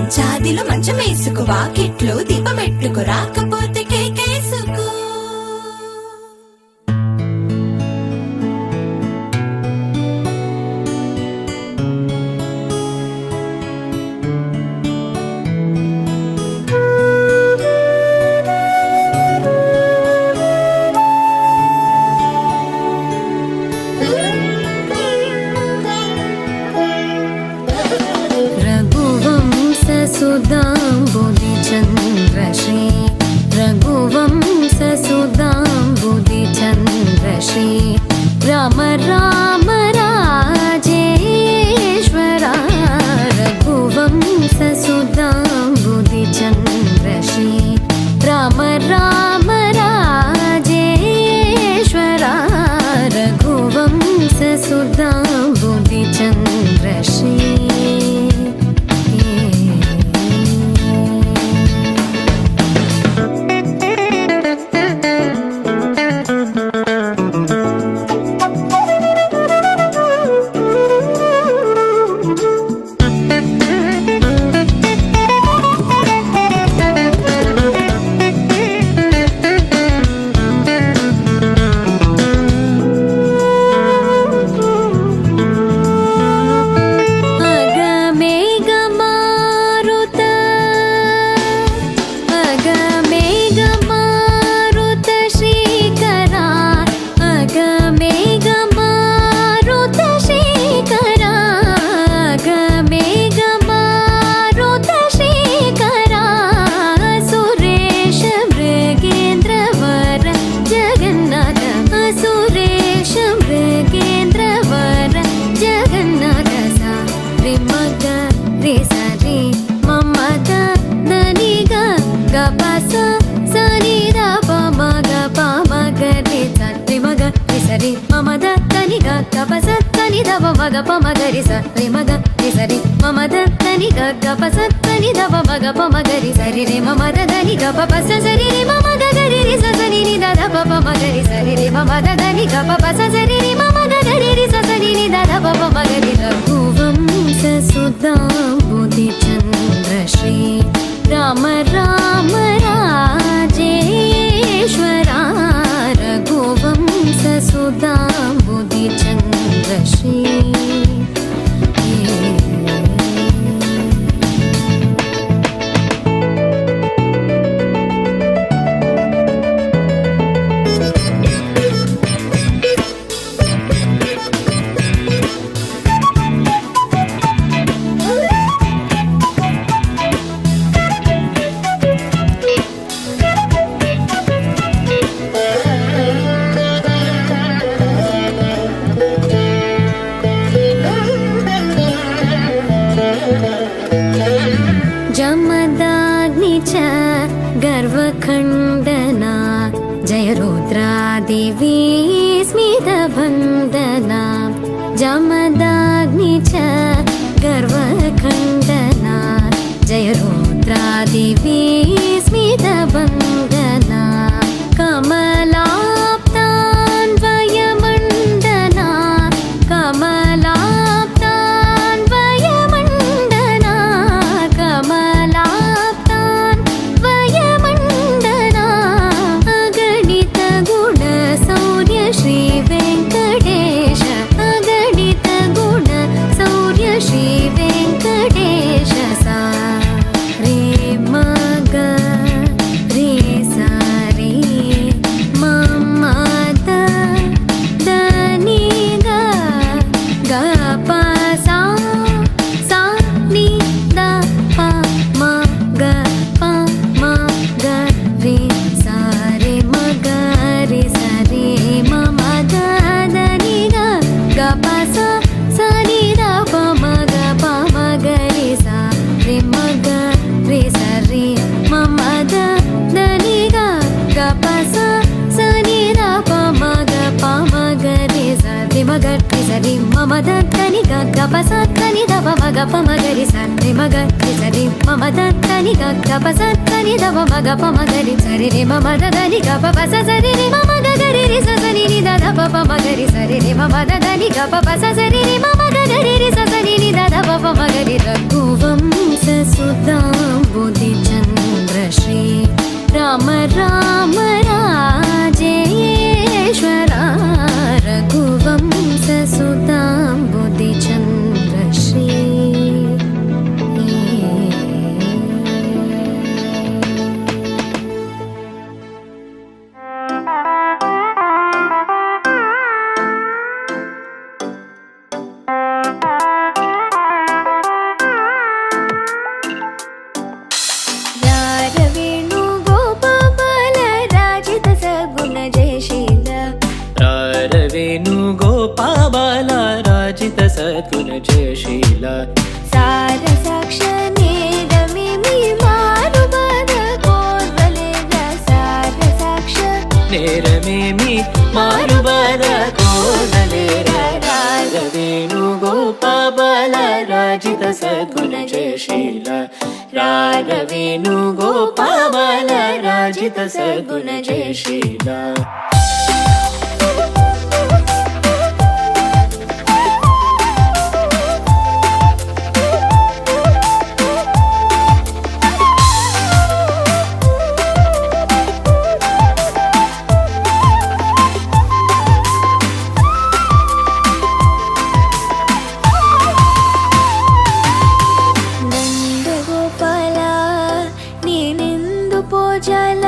మంచాదిలో మంచమేసుకు వాకిట్లో దీపమెట్టుకు రాకపోతే కేకేసుకు. रघुवंशसुधाम्बुधिचन्द्रश्री रघुवंशसुधाम्बुधिचन्द्रश्री राम राम राजेश्वरा रघुवंशसुधाम्बुधिचन्द्रश्री राम राम राजेश्वरा रघुवंशसुधाम्बुधिचन्द्रश्री. रघुवंशसुधाम्बुधिचन्द्रश्री राम राम राजेश्वरा रघुवंशसुधाम्बुधिचन्द्रश्री. गर्वखण्डना जय रुद्रादेवी स्मितवन्दना जमदाग्नि च गर्वखण्डना जय रुद्रादेवी स्मितवन्दना कमलाप्तान्वयमण्डना कमलाप्तान्वयमण्डना कमलाप्तान्वयमण्डना अगणित गुण सौर्य श्री वेङ्कटेश अगणित गुण सौर्य श्री वेङ्कटेश सा रे मग रे सा रे मम द नी ग ग प सा सा नि द प म ग प म ग रे सा रे म ग रे सा रे मम द नी ग ग प सा सा नि द प म ग प म ग रे सा रे म ग रे सा रे मम द नी ग ग प सा सा नि द प म ग प म ग रे सा रे म ग रे सा रे मम द नी ग ग प सा नी द प म ग प म ग रे सा रे म ग रे सा रे मम द नी ग ग प सा नी द प म ग प म ग रे सा रे रे मम द नी ग प सा सा रे रे मम ग रे रे सा सा नि द प म ग रे सा रे रे मम द नी ग प सा सा रे रे मम ग గరిరి ససని నిదద పప మగరి రఘువంశ సుధాంబుధి చంద్రశ్రీ రామ రామ రాజేశ్వర రఘువంశ సుధాంబుధి చంద్రశ్రీ రారవేణు గోపాల రాజిత సగుణ జయశీల రారవేణు గోపాల రాజిత సద్గుణ జయశీల సార సాక్ష నేరమిమి మారుబద కోర్వలేద సార సాక్ష నేరమేమి మారుబర కోదలేర రారవేణు గోపాల రాజిత సద్గుణ జయశీల రారవేణు గోపాల రాజిత సద్గుణ జయశీల నందగోపాల నేనెందు పోజాల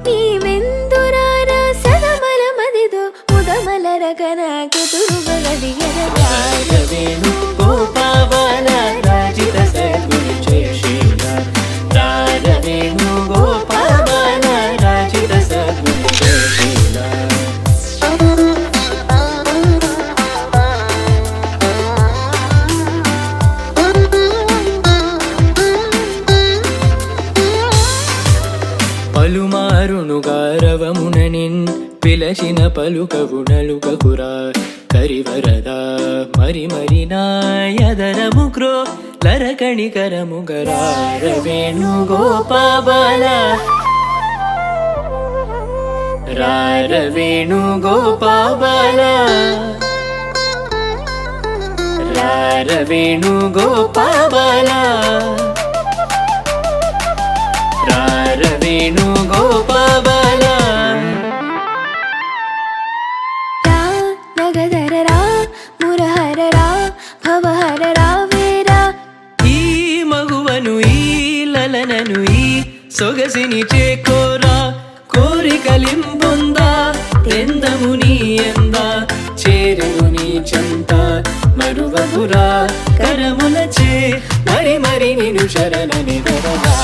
నీవెందురార సదమల మదిదో ముదమల రకన కుతురుగలదిగర రారవేణు గోపాల రాజిత సద్గుణ జయశీల రారవేణు గోపాల రాజిత సద్గుణ జయశీల పలుమారును గారవముననిన్ పిలచిన పలుకవునలుకకురా కరివరద మరి మరి నాయదరముగ్రో లరకణికరముగరారవేణు గోపాల రారవేణు గోపాల రారవేణు గోపాల రారవేణు గోపాల రా నగధర రా మురహర రా భవహర రా వేరా ఈ మగువను ఈ లలనను ఈ సొగసిని చేకోరా కోరికలింపొందా తెందము నీ ఎంద చేరును నీ చెంత మరువగురా కరములచే మరి మరి నిను శరణని దొరదా